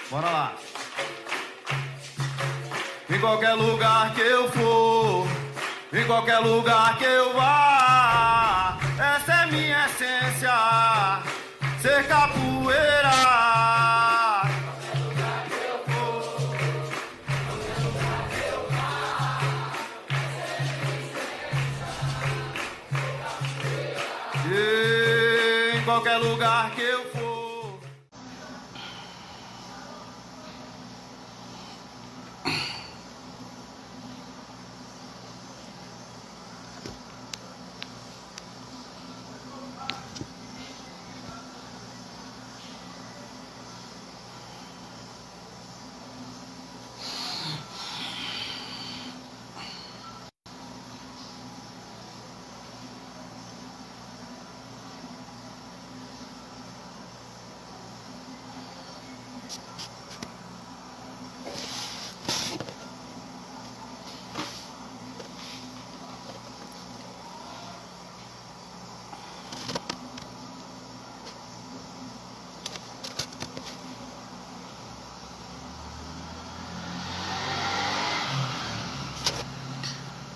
Bora lá. Em qualquer lugar que eu for, em qualquer lugar que eu vá, essa é minha essência, ser capoeira. Em qualquer lugar que eu for.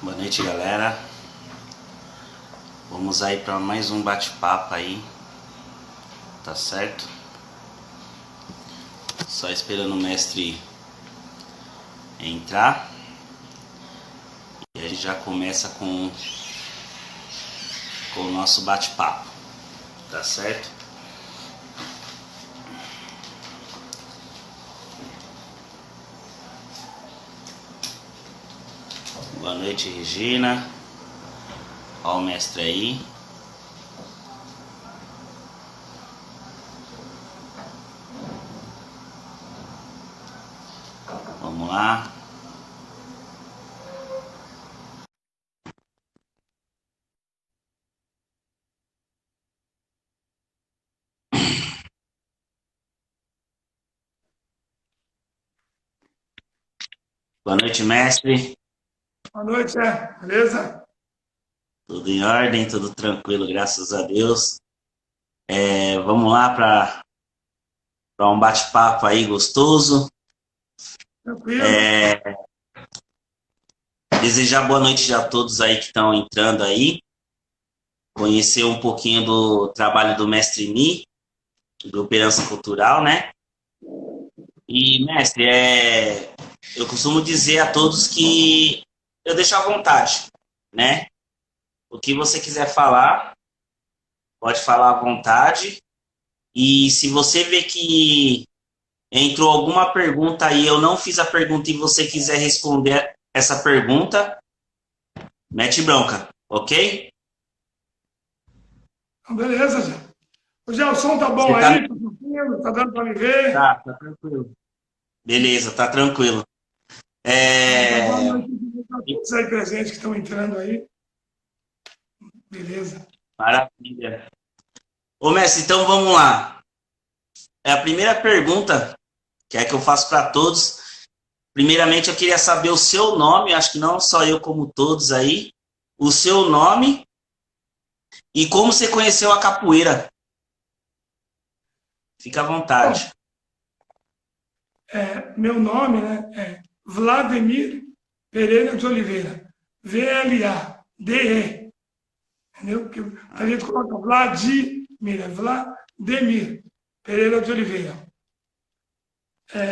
Boa noite, galera. Vamos aí para mais um bate-papo aí, tá certo? Só esperando o mestre entrar e a gente já começa com o nosso bate-papo, tá certo? Boa noite, Regina. Ó o mestre aí. Vamos lá. Boa noite, mestre. Boa noite, beleza? Tudo em ordem, tudo tranquilo, graças a Deus. Vamos lá para um bate-papo aí gostoso. Tranquilo. Desejar boa noite a todos aí que estão entrando aí. Conhecer um pouquinho do trabalho do Mestre Ni, do Grupo Herança Cultural, né? E, mestre, eu costumo dizer a todos que eu deixo à vontade, né? O que você quiser falar, pode falar à vontade. E se você vê que entrou alguma pergunta aí, eu não fiz a pergunta e você quiser responder essa pergunta, mete bronca, ok? Beleza, já. O som tá bom Você aí? Tá tranquilo? Tá dando para me ver? Tá tranquilo. Beleza, tá tranquilo. Boa noite a todos aí presentes que estão entrando aí. Beleza. Maravilha. Ô, mestre, então vamos lá. A primeira pergunta, que é que eu faço para todos. Primeiramente, eu queria saber o seu nome, acho que não só eu, como todos aí. O seu nome e como você conheceu a capoeira. Fica à vontade. Meu nome, né, é Vladimir Pereira de Oliveira. VLADE. Entendeu? Porque a gente coloca Vladimir, Vladimir Pereira de Oliveira.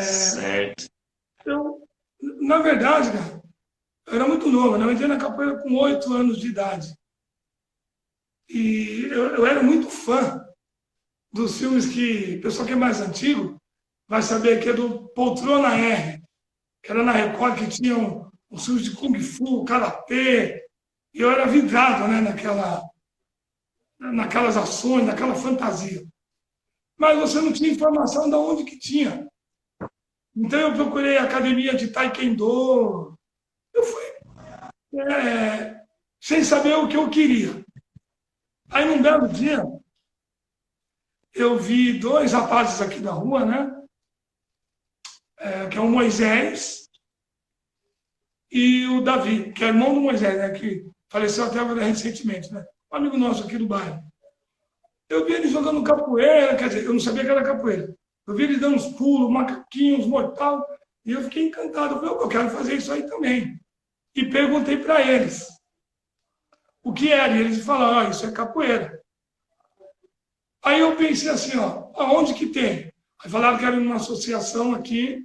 Certo. Eu, na verdade, cara, eu era muito novo, né? Eu entrei na capoeira com 8 anos de idade. E eu era muito fã dos filmes que o pessoal que é mais antigo vai saber que é do Poltrona R, que era na Record, que tinha um filmes de Kung Fu, Karatê. E eu era vidrado, né, naquelas ações, naquela fantasia. Mas você não tinha informação de onde que tinha. Então eu procurei a academia de Taekwondo. Eu fui sem saber o que eu queria. Aí num belo dia, eu vi 2 rapazes aqui da rua, né? Que é o Moisés e o Davi, que é irmão do Moisés, né? Que faleceu até agora recentemente, né? Um amigo nosso aqui do bairro. Eu vi ele jogando capoeira, quer dizer, eu não sabia que era capoeira. Eu vi eles dando uns pulos, macaquinhos, mortal, e eu fiquei encantado. Eu falei, eu quero fazer isso aí também. E perguntei para eles o que era, e eles falaram, isso é capoeira. Aí eu pensei assim, aonde que tem? Aí falaram que era uma associação aqui,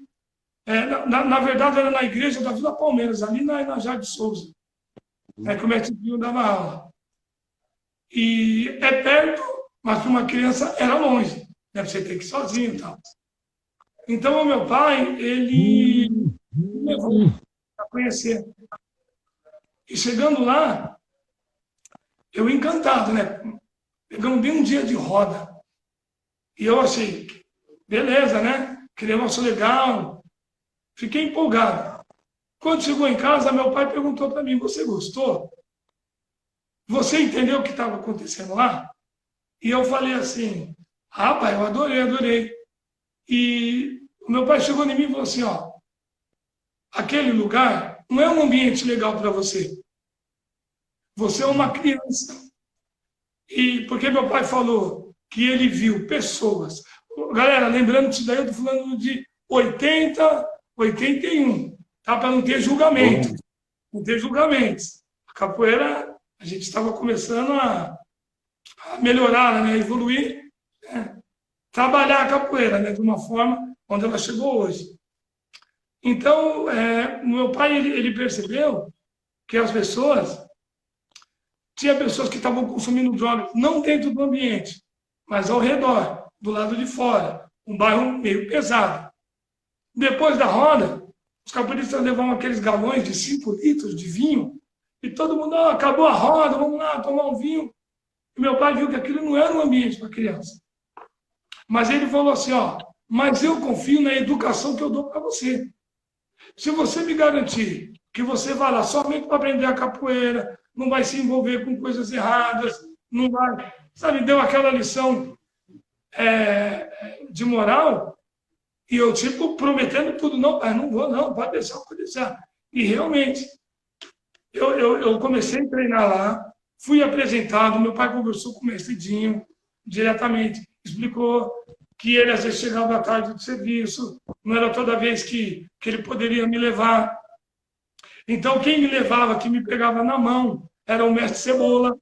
na verdade era na igreja da Vila Palmeiras, ali na Inajá de Souza, que o mestre Pio dava aula. E é perto, mas para uma criança era longe, né? Você ter que ir sozinho e tal. Então o meu pai, ele me levou para conhecer. E chegando lá, eu encantado, né? Pegamos bem um dia de roda. E eu achei, beleza, né? Que negócio legal. Fiquei empolgado. Quando chegou em casa, meu pai perguntou para mim, você gostou? Você entendeu o que estava acontecendo lá? E eu falei assim, pai, eu adorei, adorei. E o meu pai chegou em mim e falou assim, aquele lugar não é um ambiente legal para você. Você é uma criança. E porque meu pai falou que ele viu pessoas. Galera, lembrando que isso daí eu estou falando de 80, 81, tá? Para não ter julgamento. Não ter julgamentos. A capoeira, a gente estava começando a melhorar, né? Evoluir, né? Trabalhar a capoeira, né? De uma forma onde ela chegou hoje. Então, meu pai, ele percebeu que as pessoas... Tinha pessoas que estavam consumindo drogas, não dentro do ambiente, mas ao redor, do lado de fora. Um bairro meio pesado. Depois da roda, os capoeiristas levavam aqueles galões de 5 litros de vinho, e todo mundo, acabou a roda, vamos lá tomar um vinho. E meu pai viu que aquilo não era um ambiente para criança. Mas ele falou assim, mas eu confio na educação que eu dou para você. Se você me garantir que você vai lá somente para aprender a capoeira, não vai se envolver com coisas erradas, não vai... Sabe, deu aquela lição de moral, e eu, prometendo tudo. Não, pai, não vou, não, pode deixar, pode deixar. E realmente, eu comecei a treinar lá, fui apresentado, meu pai conversou com o mestre Dinho diretamente, explicou que ele às vezes chegava à tarde do serviço, não era toda vez que ele poderia me levar. Então, quem me levava, que me pegava na mão, era o mestre Cebola,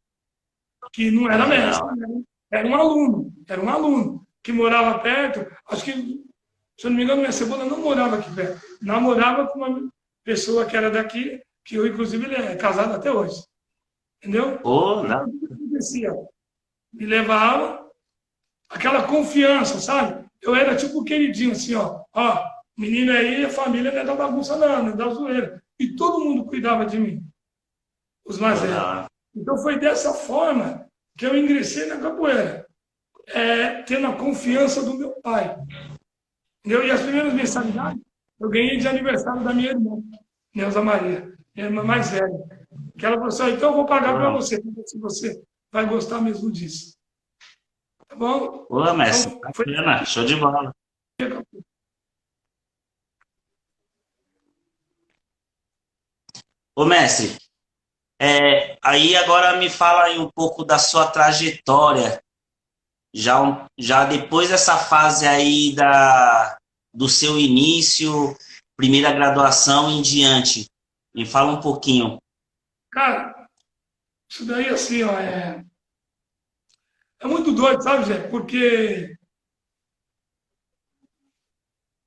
que não era mestre, né? Era um aluno que morava perto. Acho que, se eu não me engano, o mestre Cebola não morava aqui perto, namorava com uma pessoa que era daqui, que eu, inclusive, ele é casado até hoje. Entendeu? Não. Então, o que acontecia? Me levava, aquela confiança, sabe? Eu era tipo o queridinho, assim, menino aí, a família não é da bagunça, não é da zoeira. E todo mundo cuidava de mim, os mais velhos. Então foi dessa forma que eu ingressei na capoeira, tendo a confiança do meu pai. Entendeu? E as primeiras mensalidades eu ganhei de aniversário da minha irmã, Neuza Maria, minha irmã mais velha. Que ela falou assim, então eu vou pagar para você, se você vai gostar mesmo disso. Tá bom? Ô, mestre, então, bacana, show de bola. Ô, mestre, aí agora me fala aí um pouco da sua trajetória, já depois dessa fase aí do seu início, primeira graduação em diante. Me fala um pouquinho. Cara, isso daí assim, é muito doido, sabe, Zé? Porque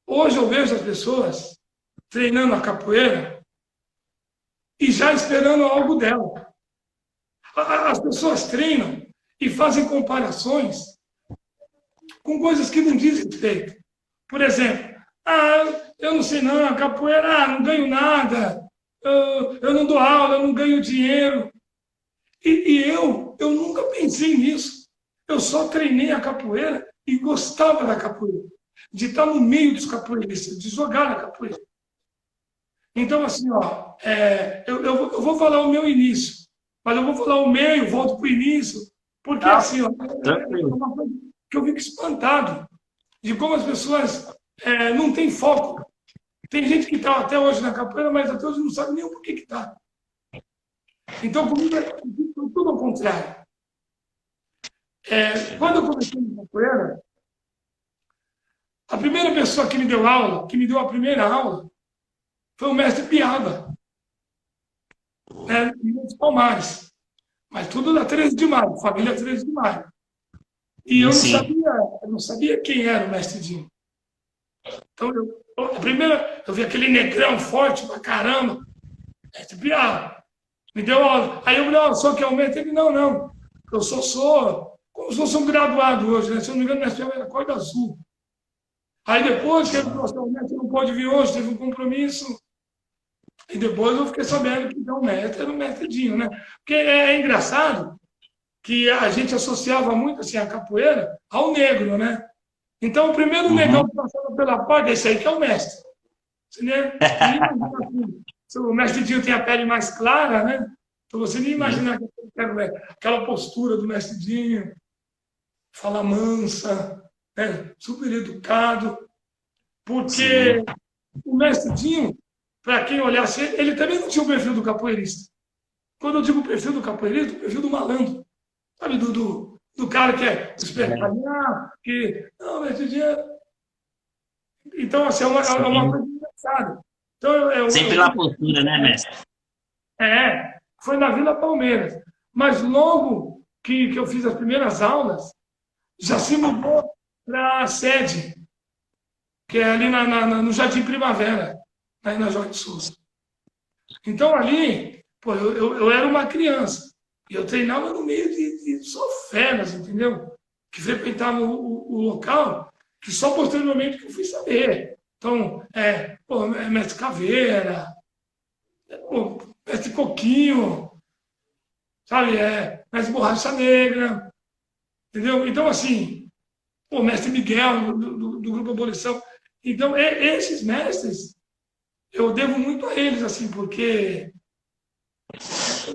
hoje eu vejo as pessoas treinando a capoeira e já esperando algo dela. As pessoas treinam e fazem comparações com coisas que não dizem respeito. Por exemplo, eu não sei não, a capoeira, não ganho nada, eu não dou aula, eu não ganho dinheiro. E eu nunca pensei nisso. Eu só treinei a capoeira e gostava da capoeira, de estar no meio dos capoeiristas, de jogar na capoeira. Então, assim, eu vou falar o meu início, mas eu vou falar o meio, volto para o início, porque, assim, é uma coisa que eu fico espantado de como as pessoas não têm foco. Tem gente que está até hoje na capoeira, mas até hoje não sabe nem o porquê que está. Então, comigo é tudo ao contrário. Quando eu comecei na capoeira, A primeira pessoa que me deu aula, que me deu a primeira aula, foi o mestre Piaba, né, dos Palmares. Mas tudo da 13 de maio, família 13 de maio. E Sim. eu não sabia quem era o mestre Dinho. Então, eu vi aquele negrão forte pra caramba, mestre Piaba, me deu aula. Aí eu falei, ó, só que é o mestre? Ele, não, eu sou como se fosse um graduado hoje, né? Se eu não me engano, o mestre Piaba era corda azul. Aí depois que ele falou assim, o mestre não pode vir hoje, teve um compromisso. E depois eu fiquei sabendo que então, o mestre era o mestre Dinho, né? Porque é engraçado que a gente associava muito assim, a capoeira ao negro, né? Então, o primeiro negão que passava pela porta, esse aí que é o mestre. Você nem imagina assim, se o mestre Dinho tem a pele mais clara, né? Então, você nem imagina aquela postura do mestre Dinho, fala mansa, né? Super educado, porque Sim. o mestre Dinho, para quem olhasse ele também não tinha o perfil do capoeirista. Quando eu digo perfil do capoeirista, o perfil do malandro. Sabe, do cara que é espertalhar, que. Não, mestre Dinho. Então, assim, é uma coisa engraçada. Então, Sempre na postura, né, mestre? foi na Vila Palmeiras. Mas logo que eu fiz as primeiras aulas, já se mudou para a sede, que é ali no Jardim Primavera, aí na Jorge de Souza. Então, ali, pô, eu era uma criança. E eu treinava no meio de só feras, entendeu? Que frequentavam o local, que só posteriormente que eu fui saber. Então, mestre Caveira, mestre Coquinho, sabe? Mestre Borracha Negra, entendeu? Então, assim, o mestre Miguel, do Grupo Abolição. Então, esses mestres, eu devo muito a eles, assim, porque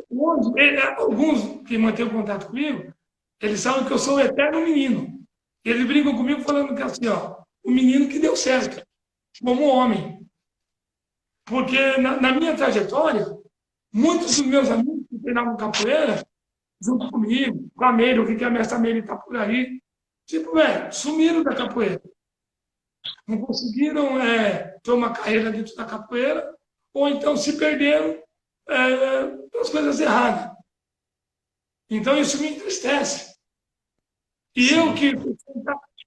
hoje, alguns que mantêm contato comigo, eles sabem que eu sou o eterno menino. Eles brincam comigo falando que assim, ó, o menino que deu certo, como homem. Porque na minha trajetória, muitos dos meus amigos que treinavam capoeira, junto comigo, com a Meire, eu vi que a mestra Meire está por aí, tipo, sumiram da capoeira. Não conseguiram ter uma carreira dentro da capoeira, ou então se perderam pelas coisas erradas. Então isso me entristece. E sim, eu que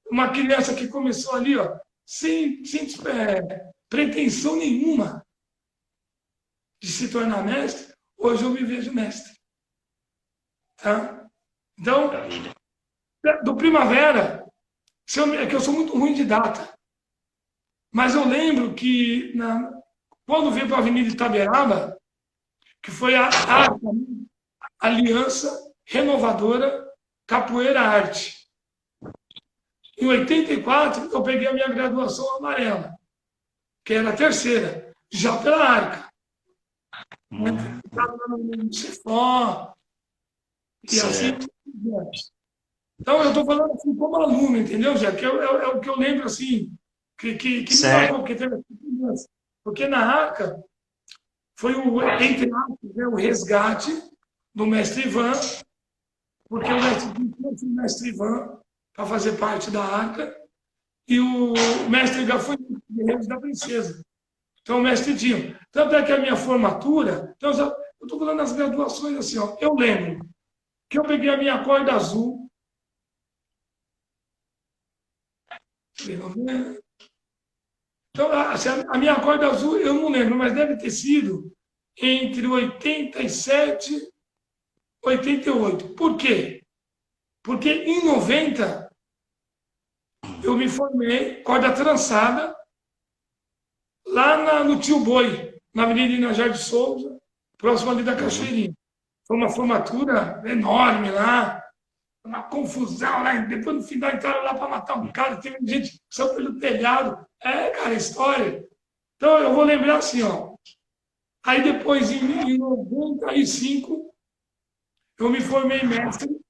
uma criança que começou ali, ó, sem pretensão nenhuma de se tornar mestre, hoje eu me vejo mestre. Tá? Então, do Primavera, é que eu sou muito ruim de data, mas eu lembro que quando veio para a Avenida Itaberaba, que foi a Aliança Renovadora Capoeira Arte. Em 84, eu peguei a minha graduação amarela, que era a terceira, já pela Arca. No Cefó, e assim. Então, eu estou falando assim como aluno, entendeu, Jé? Que é o que eu lembro, assim, que me marcou, porque na Arca foi entre aspas, o resgate do mestre Ivan, porque o mestre Ivan para fazer parte da Arca, e o mestre Ivan foi Guerreiros da Princesa. Então, o mestre Dinho. Tanto é que a minha formatura, então, eu estou falando das graduações assim, ó, eu lembro que eu peguei a minha corda azul, então, assim, a minha corda azul, eu não lembro, mas deve ter sido entre 87 e 88. Por quê? Porque em 90 eu me formei corda trançada lá no Tio Boi, na Avenida Inajá de Souza, próximo ali da Cachoeirinha. Foi uma formatura enorme lá, uma confusão lá. Depois, no final, entraram lá para matar um cara, teve gente que saiu pelo telhado. Cara, história. Então, eu vou lembrar assim, ó. Aí, depois, em 95, eu me formei mestre.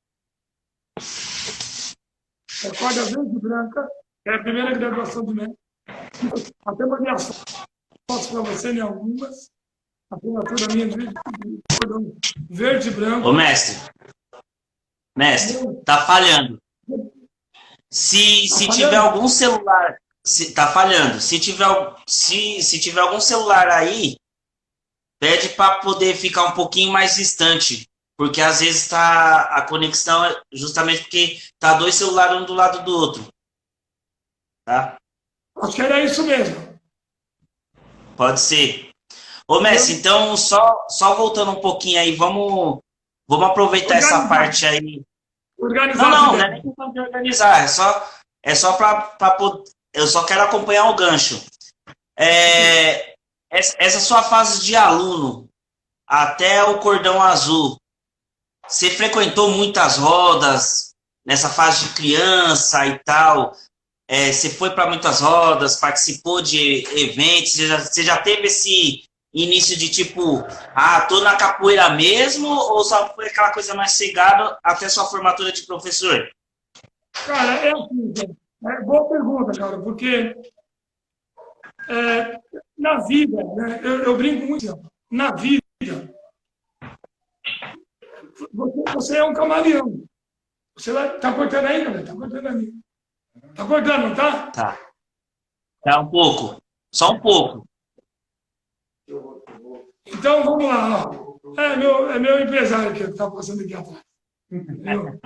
Corda verde e branca, que era a primeira graduação do mestre. Até mandei as fotos para você, né? Algumas. A formatura minha de verde e branco. Ô, mestre, tá falhando. Se tiver algum celular Tá falhando. Se tiver algum celular aí, pede para poder ficar um pouquinho mais distante, porque às vezes tá a conexão é justamente porque tá dois celulares um do lado do outro, tá? Acho que era isso mesmo. Pode ser. Ô, Messi, então só voltando um pouquinho aí, vamos aproveitar essa parte aí. Organizar Não é nem questão de organizar, é só para poder. Eu só quero acompanhar o gancho. Essa sua fase de aluno até o cordão azul, você frequentou muitas rodas nessa fase de criança e tal? Você foi para muitas rodas, participou de eventos, você já teve esse início de tipo, tô na capoeira mesmo, ou só foi aquela coisa mais cegada até sua formatura de professor? Cara, é assim, boa pergunta, cara, porque na vida, né, eu brinco muito, na vida, você é um camaleão. Você vai. Tá cortando aí, galera? Tá cortando ali. Tá cortando, não tá? Tá um pouco. Só um pouco. Então, vamos lá. Ó. É meu empresário que está passando aqui atrás. Entendeu?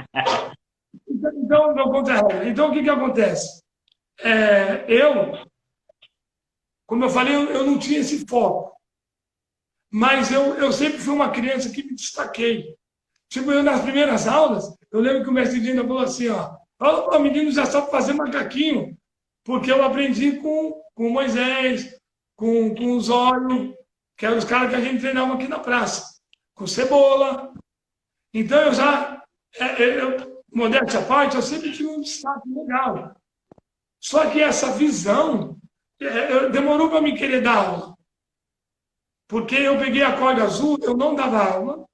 Então, não contra-regra. Então, o que acontece? Como eu falei, eu não tinha esse foco. Mas eu sempre fui uma criança que me destaquei. Tipo, eu nas primeiras aulas, eu lembro que o mestre Dina falou assim, o menino já sabe fazer macaquinho, porque eu aprendi com Moisés, com o Zóio, que eram os caras que a gente treinava aqui na praça, com Cebola. Então eu já, modéstia à parte, eu sempre tive um destaque legal. Só que essa visão demorou para me querer dar aula. Porque eu peguei a corda azul, eu não dava aula.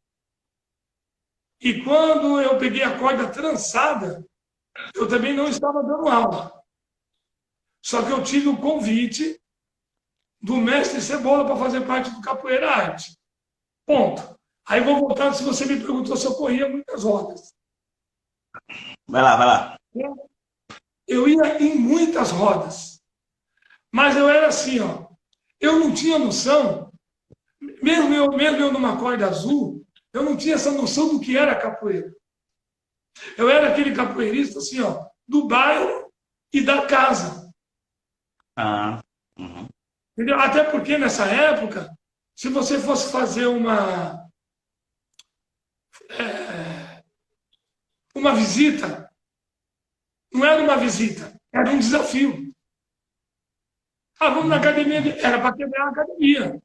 E quando eu peguei a corda trançada, eu também não estava dando aula. Só que eu tive o convite do mestre Cebola para fazer parte do Capoeira Arte. Ponto. Aí vou voltar se você me perguntou se eu corria muitas rodas. Vai lá. Eu ia em muitas rodas. Mas eu era assim, eu não tinha noção, mesmo eu numa corda azul, eu não tinha essa noção do que era capoeira. Eu era aquele capoeirista, assim, do bairro e da casa. Uhum. Entendeu? Até porque, nessa época, se você fosse fazer uma visita, não era uma visita, era um desafio. Vamos na academia, era para quebrar a academia.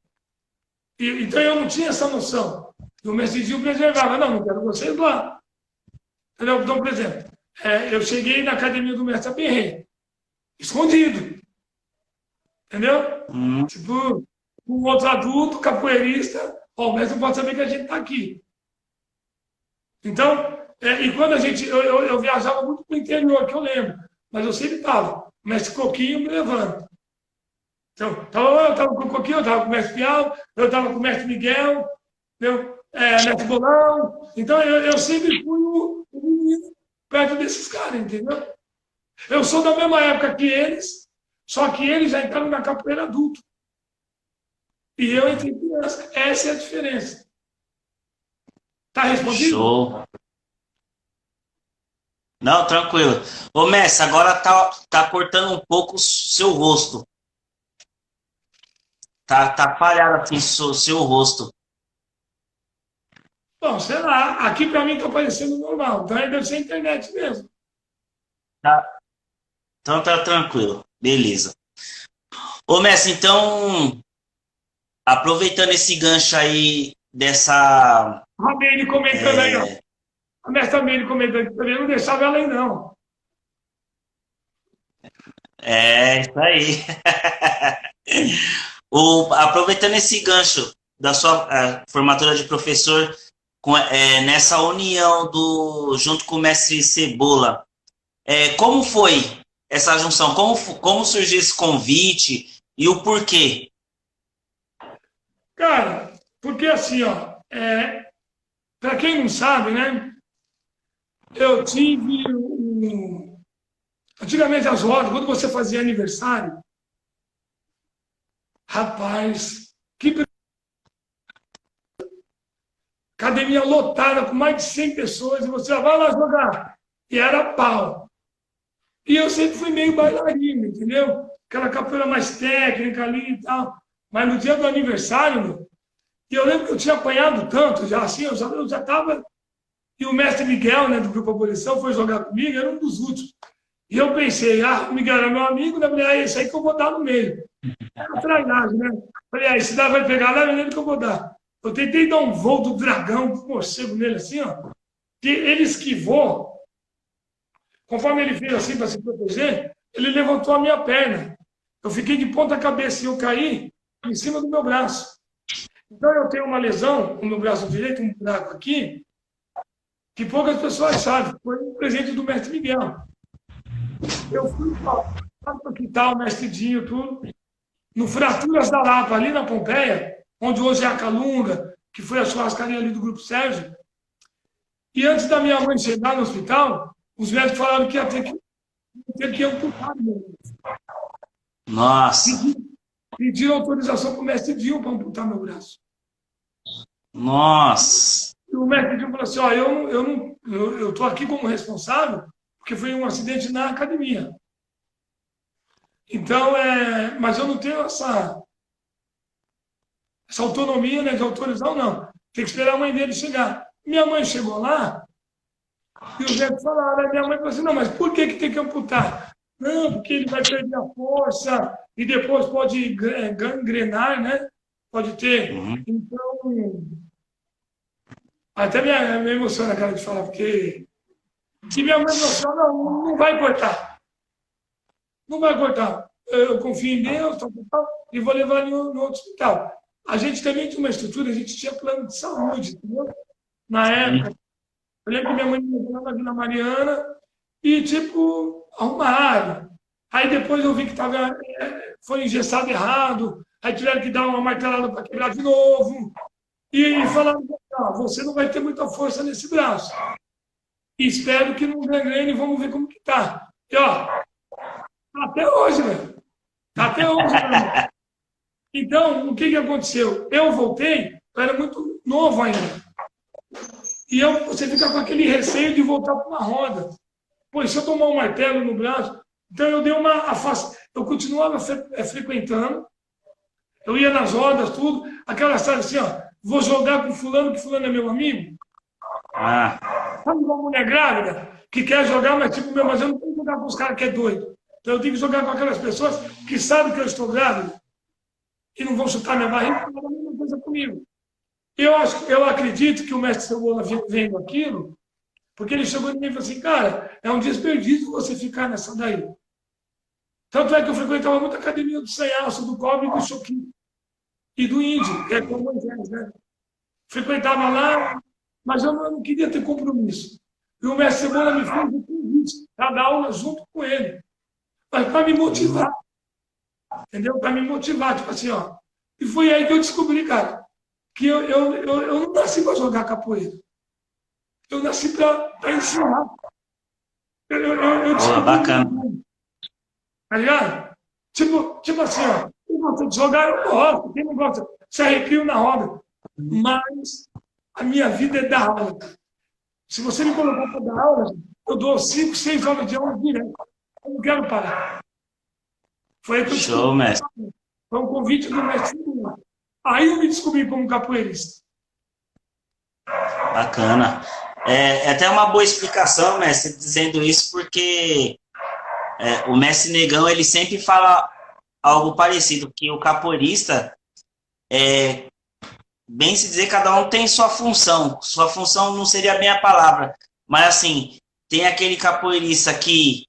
Então eu não tinha essa noção. E o mestre Gil preservava, não quero vocês lá. Entendeu? Então, por exemplo, eu cheguei na academia do mestre Aperrei, escondido. Entendeu? Tipo, um outro adulto, capoeirista, o mestre não pode saber que a gente está aqui. Então, e quando a gente. Eu viajava muito para o interior, que eu lembro, mas eu sempre estava. O mestre Coquinho me levando. Então, eu estava com o Coquinho, eu estava com o mestre Piau, eu estava com o mestre Miguel, mestre Bolão. Então, eu sempre fui o menino perto desses caras, entendeu? Eu sou da mesma época que eles, só que eles já entraram na capoeira adulto. E eu entrei criança. Essa é a diferença. Tá respondido? Show. Não, tranquilo. Ô, Messi, agora tá cortando um pouco o seu rosto. Tá falhado assim o seu rosto. Bom, sei lá. Aqui para mim tá parecendo normal. Então deve ser internet mesmo. Tá. Então tá tranquilo. Beleza. Ô, Messi, então, aproveitando esse gancho aí dessa... A Meire comentando aí, ó. A mestra Meire comentando que eu não deixava ela aí, não. Isso aí. Aproveitando esse gancho da sua formatura de professor, nessa união junto com o mestre Cebola, como foi essa junção? Como surgiu esse convite e o porquê? Cara, porque assim, para quem não sabe, né? Eu tive Antigamente, as rodas, quando você fazia aniversário, rapaz, que academia lotada, com mais de 100 pessoas, e você vai lá jogar. E era pau. E eu sempre fui meio bailarino, entendeu? Aquela capoeira mais técnica ali e tal. Mas no dia do aniversário, meu, e eu lembro que eu tinha apanhado tanto, já assim, eu já estava. E o mestre Miguel, né, do Grupo Abolição, foi jogar comigo, era um dos últimos. E eu pensei, o Miguel era meu amigo, né? Falei, é esse aí que eu vou dar no meio. Era trairagem, né? Falei, esse daí vai pegar lá, é nele que eu vou dar. Eu tentei dar um voo do dragão, do morcego nele, assim, ó. Que ele esquivou. Conforme ele fez assim para se proteger, ele levantou a minha perna. Eu fiquei de ponta cabeça e eu caí em cima do meu braço. Então eu tenho uma lesão no meu braço direito, um buraco aqui, que poucas pessoas sabem. Foi um presente do mestre Miguel. Eu fui para quitar o mestre Dinho, tudo. No Fraturas da Lapa, ali na Pompeia, onde hoje é a Calunga, que foi a churrascaria ali do Grupo Sérgio. E antes da minha mãe chegar no hospital, os médicos falaram que ia ter que amputar meu braço. Nossa. Pediram autorização para o mestre Dinho para amputar meu braço. Nossa. E o mestre Dinho falou assim, eu estou aqui como responsável, porque foi um acidente na academia. Então, mas eu não tenho essa autonomia, né, de autorizar ou não. Tem que esperar a mãe dele chegar. Minha mãe chegou lá, e os médicos falaram, minha mãe falou assim, não, mas por que tem que amputar? Não, porque ele vai perder a força e depois pode gangrenar, né? Pode ter. Então, até me emociona a cara de falar, porque se minha mãe emociona, não vai cortar. Não vai cortar. Eu confio em Deus, e vou levar ele no outro hospital. A gente também tinha uma estrutura, a gente tinha plano de saúde, entendeu? Na época. Eu lembro que minha mãe me levou na Vila Mariana e, tipo, arrumaram. Aí depois eu vi que foi engessado errado, aí tiveram que dar uma martelada para quebrar de novo. E falaram, você não vai ter muita força nesse braço. E espero que não gangrene, vamos ver como que tá. E, ó, tá até hoje, velho. Tá até hoje, velho. Então, o que aconteceu? Eu voltei, eu era muito novo ainda. E você fica com aquele receio de voltar para uma roda. Pois se eu tomar um martelo no braço... Então eu dei uma afastada. Eu continuava frequentando. Eu ia nas rodas, tudo. Aquela história assim, ó. Vou jogar com fulano, que fulano é meu amigo. Sabe uma mulher grávida que quer jogar, mas tipo, mas eu não tenho que jogar com os caras que é doido. Então eu tenho que jogar com aquelas pessoas que sabem que eu estou grávida e não vão chutar minha barriga e fazer a mesma coisa comigo. Eu acredito que o mestre Cebola vendo aquilo, porque ele chegou em mim e falou assim, cara, é um desperdício você ficar nessa daí. Tanto é que eu frequentava muito a academia do Sanhaço, do Cobre e do Choquinho. E do Índio, que é o Moisés, né? Frequentava lá, mas eu não queria ter compromisso. E o mestre Cebola me fez um convite para dar aula junto com ele. Mas para me motivar. Entendeu? Para me motivar, tipo assim, ó. E foi aí que eu descobri, cara, que eu não nasci para jogar capoeira. Eu nasci para ensinar. Boa, bacana. Tá ligado? Tipo assim, ó. Quem gosta de jogar, eu gosto. Quem não gosta, se arrepio na roda. Mas a minha vida é dar aula. Se você me colocar para dar aula, eu dou 5, 6 horas de aula direto. Eu não quero parar. Foi aí que eu descobri. Show, mestre. Foi um convite do mestre. Aí eu me descobri como capoeirista. Bacana. É até uma boa explicação, mestre, dizendo isso, porque o mestre Negão, ele sempre fala algo parecido, que o capoeirista, bem se dizer, cada um tem sua função. Sua função não seria bem a palavra, mas assim, tem aquele capoeirista que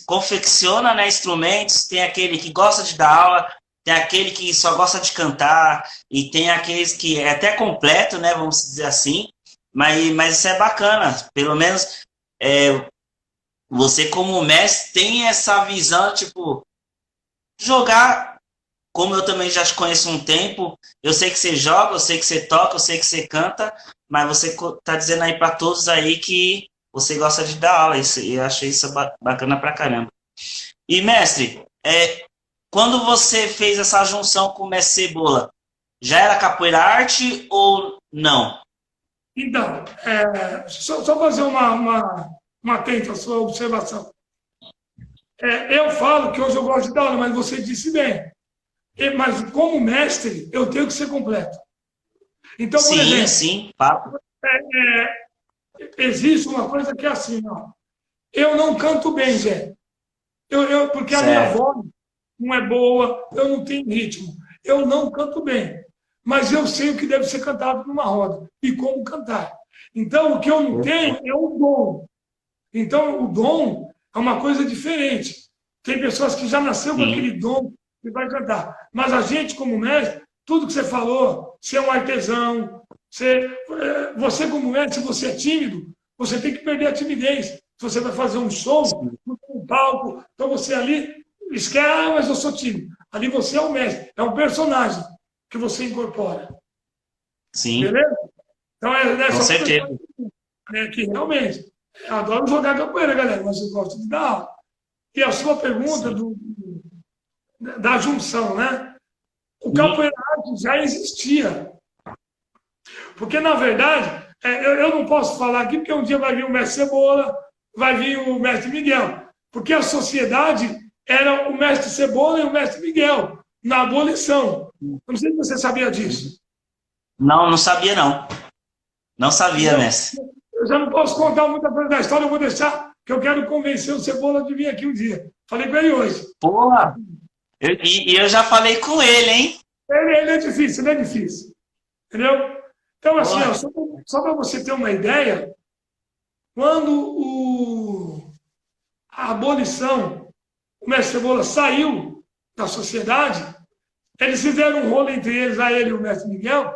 confecciona, né, instrumentos, tem aquele que gosta de dar aula, tem aquele que só gosta de cantar, e tem aqueles que é até completo, né, vamos dizer assim, mas isso é bacana, pelo menos você como mestre tem essa visão, tipo, jogar, como eu também já te conheço um tempo, eu sei que você joga, eu sei que você toca, eu sei que você canta, mas você tá dizendo aí para todos aí que você gosta de dar aula. Isso, eu achei isso bacana pra caramba. E, mestre, quando você fez essa junção com o mestre Cebola, já era capoeira arte ou não? Então, só fazer uma atenta à sua observação. Eu falo que hoje eu gosto de dar aula, mas você disse bem. Mas como mestre, eu tenho que ser completo. Então, por exemplo, sim, papo. Existe uma coisa que é assim, ó. Eu não canto bem, Zé. Porque a minha voz não é boa, eu não tenho ritmo. Eu não canto bem. Mas eu sei o que deve ser cantado numa roda e como cantar. Então, o que eu não tenho é o dom. Então, o dom é uma coisa diferente. Tem pessoas que já nasceu com aquele dom que vai cantar. Mas a gente, como mestre, tudo que você falou, você é um artesão, você como mestre, se você é tímido, você tem que perder a timidez. Se você vai fazer um show, um palco, então você ali esquece, mas eu sou tímido. Ali você é o mestre, é um personagem que você incorpora. Sim. Beleza? Então é nessa com certeza. Que realmente, eu adoro jogar capoeira, galera, mas eu gosto de dar aula. E a sua pergunta da junção, né? O capoeira arte já existia. Porque, na verdade, eu não posso falar aqui, porque um dia vai vir o mestre Cebola, vai vir o mestre Miguel. Porque a sociedade era o mestre Cebola e o mestre Miguel, na abolição. Não sei se você sabia disso. Não sabia, não. Não sabia, mestre. Eu já não posso contar muita coisa da história, eu vou deixar, que eu quero convencer o Cebola de vir aqui um dia. Falei com ele hoje. Porra! E eu já falei com ele, hein? Ele é difícil, ele é difícil. Entendeu? Então, assim, ó, só para você ter uma ideia, quando a abolição, o mestre Cebola saiu da sociedade, eles fizeram um rolo entre eles, a ele e o mestre Miguel,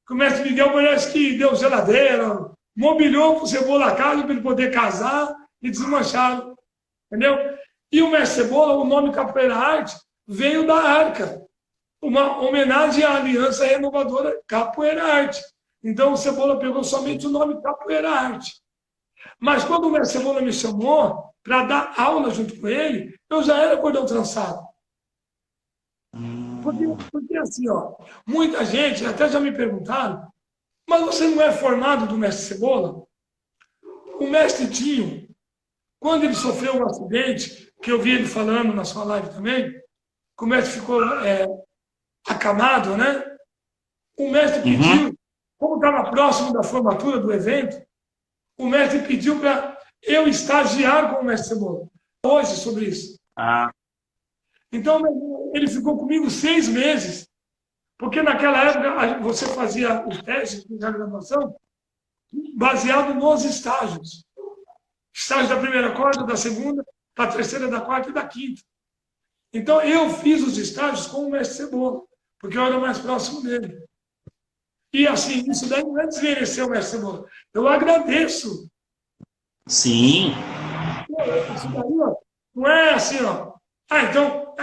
que o mestre Miguel parece que deu geladeira, mobiliou para o Cebola a casa para ele poder casar e desmancharam. Entendeu? E o mestre Cebola, o nome Capoeira Arte, veio da Arca, uma homenagem à Aliança Renovadora Capoeira Arte. Então o Cebola pegou somente o nome Capoeira Arte. Mas quando o mestre Cebola me chamou para dar aula junto com ele, eu já era cordão trançado. Porque assim, ó, muita gente até já me perguntaram, mas você não é formado do mestre Cebola? O mestre Tinho, quando ele sofreu um acidente, que eu vi ele falando na sua live também, que o mestre ficou acamado, né? O mestre pediu, como estava próximo da formatura do evento, o mestre pediu para eu estagiar com o mestre Cebola, hoje, sobre isso. Então, ele ficou comigo 6 meses, porque naquela época você fazia os testes de graduação baseado nos estágios. Estágio da primeira corda, da segunda, da terceira, da quarta e da quinta. Então, eu fiz os estágios com o mestre Cebola, porque eu era mais próximo dele. E, assim, isso daí não é desmerecer o mestre Cebola. Eu agradeço. Sim. Isso daí, ó, não é assim, ó. Então,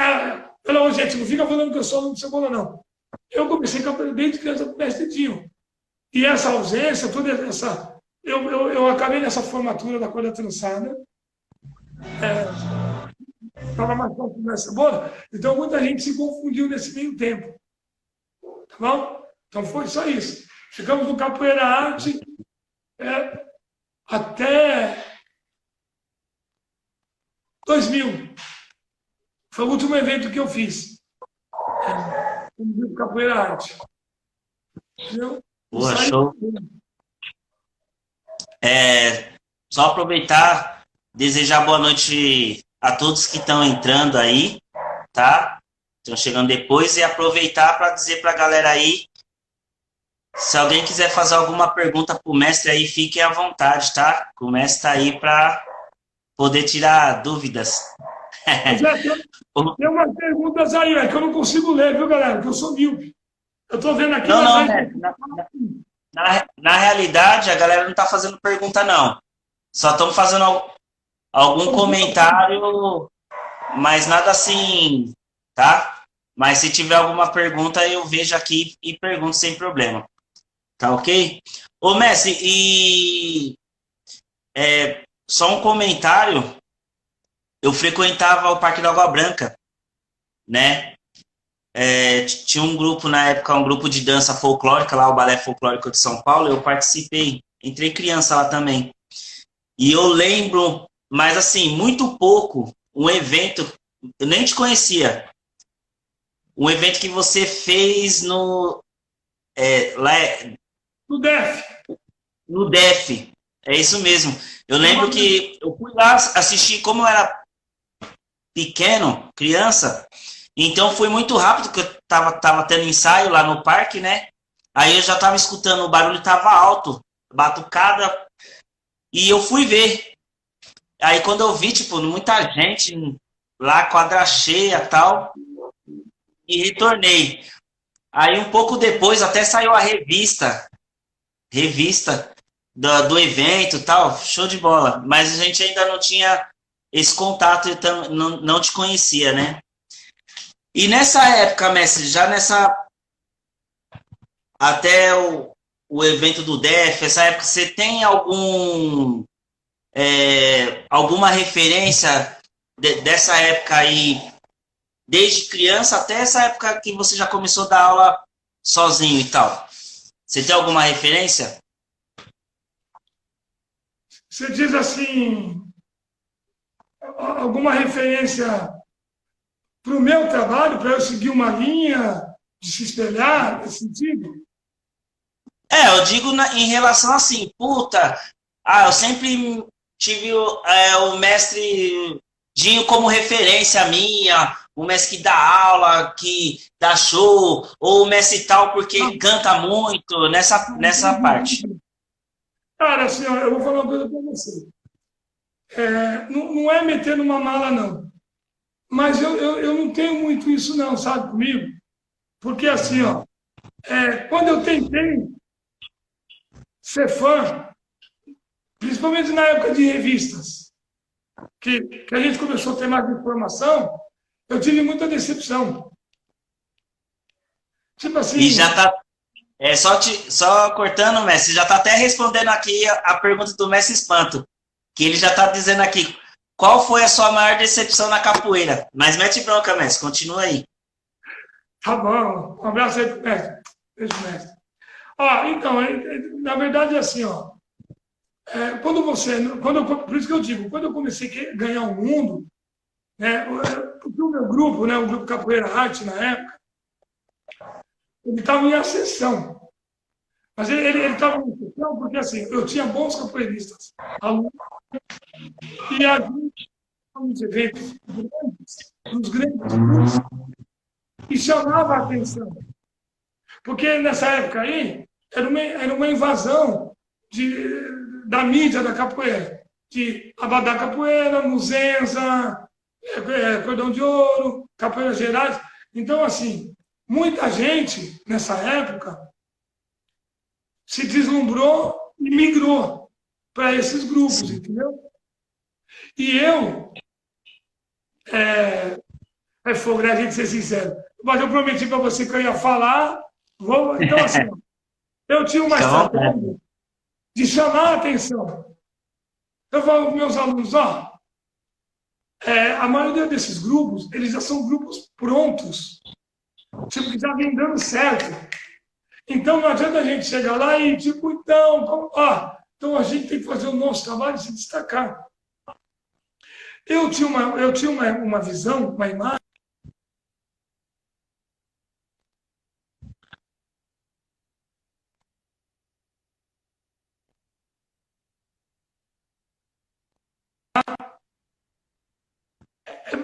pelo amor de gente, não fica falando que eu sou aluno de Cebola, não. Eu comecei a aprender desde criança com o mestre Dinho. E essa ausência, toda essa... Eu acabei nessa formatura da corda trançada. Estava mais próximo do mestre Cebola. Então, muita gente se confundiu nesse meio tempo. Tá bom? Então, foi só isso. Ficamos no Capoeira Arte até 2000. Foi o último evento que eu fiz. No Capoeira Arte. Entendeu? Boa, show. Só aproveitar, desejar boa noite a todos que estão entrando aí, tá? Estão chegando depois, e aproveitar para dizer para a galera aí, se alguém quiser fazer alguma pergunta para o mestre aí, fiquem à vontade, tá? O mestre está aí para poder tirar dúvidas. Tem umas perguntas aí, que eu não consigo ler, viu, galera? Que eu sou míope. Eu estou vendo aqui... Na realidade, a galera não está fazendo pergunta, não. Só estão fazendo algum comentário, mas nada assim, tá? Mas se tiver alguma pergunta, eu vejo aqui e pergunto sem problema. Tá ok? Ô, mestre, Só um comentário, eu frequentava o Parque da Água Branca, né? Tinha um grupo na época, um grupo de dança folclórica lá, o Balé Folclórico de São Paulo, eu participei, entrei criança lá também. E eu lembro, mas assim, muito pouco, um evento, eu nem te conhecia, um evento que você fez lá No DEF. no DEF, é isso mesmo. Eu lembro que eu fui lá assistir, como eu era pequeno, criança, então foi muito rápido, porque eu tava tendo ensaio lá no parque, né? Aí eu já tava escutando, o barulho tava alto, batucada, e eu fui ver. Aí quando eu vi, tipo, muita gente lá, quadra cheia e tal, e retornei. Aí um pouco depois até saiu a revista do evento e tal, show de bola. Mas a gente ainda não tinha esse contato, então não te conhecia, né? E nessa época, mestre, até o evento do DEF, essa época, você tem alguma referência dessa época aí, desde criança até essa época que você já começou a dar aula sozinho e tal? Você tem alguma referência? Você diz assim, alguma referência para o meu trabalho, para eu seguir uma linha de se espelhar, nesse sentido? Eu digo em relação assim, eu sempre tive o mestre Dinho como referência minha, o mestre que dá aula, que dá show, ou o mestre tal porque canta muito, nessa parte. Cara, assim, ó, eu vou falar uma coisa para você. Não é meter numa mala, não. Mas eu não tenho muito isso, não, sabe, comigo? Porque, assim, ó, quando eu tentei ser fã, principalmente na época de revistas, que a gente começou a ter mais informação, eu tive muita decepção. Tipo assim... E já tá... só cortando, mestre, já tá até respondendo aqui a pergunta do mestre Espanto, que ele já tá dizendo aqui, qual foi a sua maior decepção na capoeira? Mas mete bronca, mestre, continua aí. Tá bom, um abraço aí pro mestre. Beijo, mestre. Então, na verdade é assim, ó. Por isso que eu digo, quando eu comecei a ganhar o mundo, né, porque o meu grupo, né, o grupo Capoeira Arte na época, ele estava em ascensão. Mas ele estava em ascensão porque, assim, eu tinha bons capoeiristas, alunos, e a gente, nos eventos grandes, nos grandes grupos, e chamava a atenção. Porque nessa época aí, era uma invasão da mídia da capoeira. De Abadá Capoeira, Muzenza, Cordão de Ouro, Capoeiras Gerais. Então, assim, muita gente, nessa época, se deslumbrou e migrou para esses grupos, entendeu? E eu... É fogo, né? A gente ser sincero. Mas eu prometi para você que eu ia falar. Então, assim, eu tinha uma estratégia de chamar a atenção. Eu falo para meus alunos, a maioria desses grupos, eles já são grupos prontos. Tipo, que já vem dando certo. Então, não adianta a gente chegar lá e, tipo, então a gente tem que fazer o nosso trabalho e se destacar. Eu tinha uma visão, uma imagem.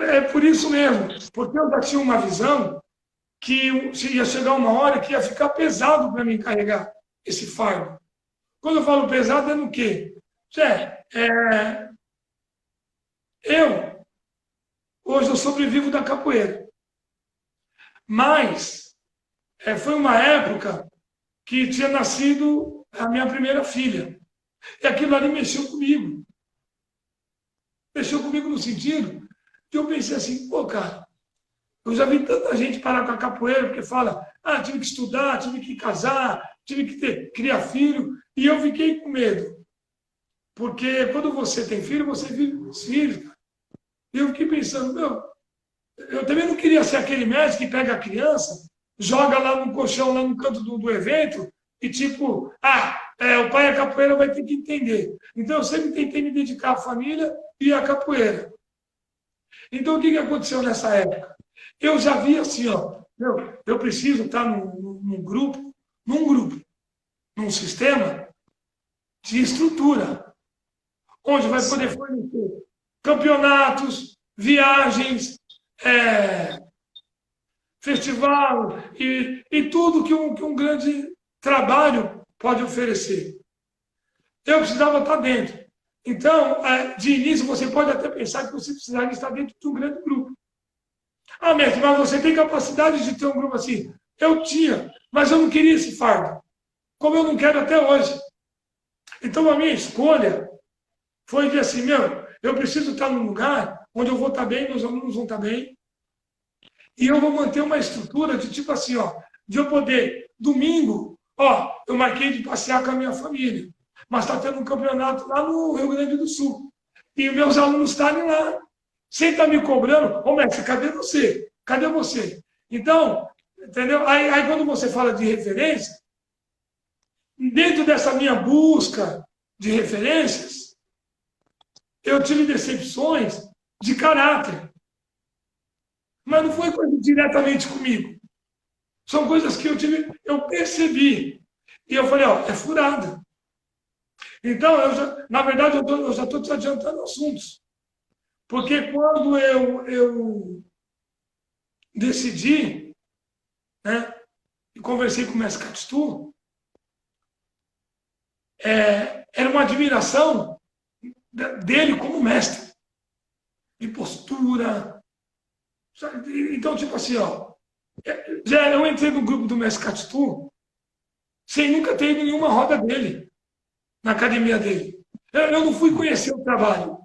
É por isso mesmo, porque eu já tinha uma visão que ia chegar uma hora que ia ficar pesado para mim carregar esse fardo. Quando eu falo pesado, é no quê? Hoje eu sobrevivo da capoeira. Mas foi uma época que tinha nascido a minha primeira filha. E aquilo ali mexeu comigo. Mexeu comigo no sentido que eu pensei assim, cara, eu já vi tanta gente parar com a capoeira porque fala, tive que estudar, tive que casar, tive que criar filho, e eu fiquei com medo. Porque quando você tem filho, você vive com os filhos. Cara. E eu fiquei pensando, meu, eu também não queria ser aquele médico que pega a criança, joga lá no colchão, lá no canto do evento, e tipo, o pai a capoeira vai ter que entender. Então eu sempre tentei me dedicar à família e à capoeira. Então o que aconteceu nessa época? Eu já vi assim, ó, eu preciso estar num grupo, num sistema de estrutura, onde vai poder fornecer campeonatos, viagens, festival e tudo que um grande trabalho pode oferecer. Eu precisava estar dentro. Então, de início, você pode até pensar que você precisaria estar dentro de um grande grupo. Mestre, mas você tem capacidade de ter um grupo assim? Eu tinha, mas eu não queria esse fardo, como eu não quero até hoje. Então, a minha escolha foi de assim, eu preciso estar num lugar onde eu vou estar bem, meus alunos vão estar bem, e eu vou manter uma estrutura de tipo assim, ó, de eu poder, domingo, eu marquei de passear com a minha família, mas está tendo um campeonato lá no Rio Grande do Sul. E meus alunos estarem lá, sem estar me cobrando, mestre, cadê você? Cadê você? Então, entendeu? Aí quando você fala de referência, dentro dessa minha busca de referências, eu tive decepções de caráter. Mas não foi coisa diretamente comigo. São coisas que eu percebi. E eu falei, é furada. Então, na verdade, eu já estou te adiantando assuntos. Porque quando eu decidi, né, e conversei com o mestre Catitu, era uma admiração dele como mestre, de postura. Então, tipo assim, eu entrei no grupo do mestre Catitu sem nunca ter ido em nenhuma roda dele, na academia dele. Eu não fui conhecer o trabalho.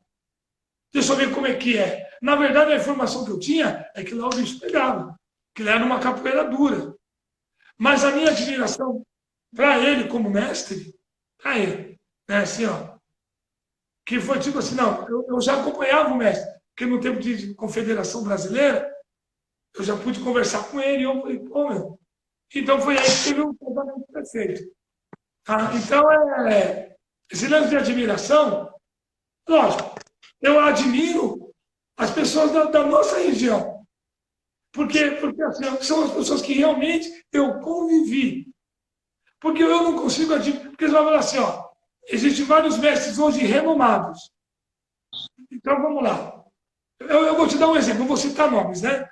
Deixa eu ver como é que é. Na verdade, a informação que eu tinha é que lá o bicho pegava, que ele era uma capoeira dura. Mas a minha admiração para ele como mestre, para ele, né, assim, que foi tipo assim, não, eu já acompanhava o mestre, porque no tempo de Confederação Brasileira, eu já pude conversar com ele, e eu falei, pô, então foi aí que teve um tratamento perfeito. Tá? Então, esse lance de admiração, lógico, eu admiro as pessoas da nossa região. Porque assim, são as pessoas que realmente eu convivi. Porque eu não consigo admirar. Porque você vai falar assim, existem vários mestres hoje renomados. Então, vamos lá. Eu vou te dar um exemplo, eu vou citar nomes, né?